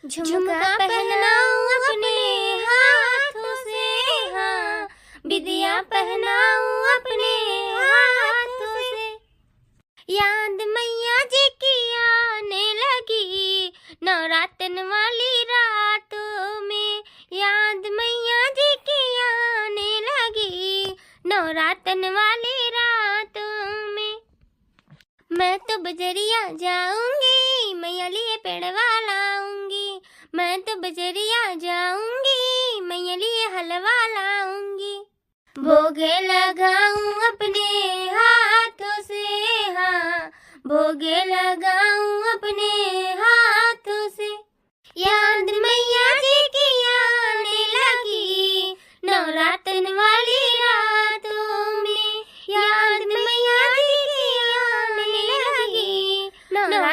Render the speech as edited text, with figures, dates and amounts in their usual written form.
झुमका पहनाऊं अपने हाथों से, हाँ बिदिया पहनाऊं अपने हाथों से। याद मैया जी की आने लगी नवरातन वाली रातों में, याद मैया जी की आने लगी नवरातन वाली रातों में। मैं तो बजरिया जाऊंगी मैया लिए पेड़वा लाऊंगी, मैं तो बजरिया जाऊंगी मैया लिए हलवा लाऊंगी। भोगे लगाऊं अपने हाथों से, हाँ भोगे लगाऊं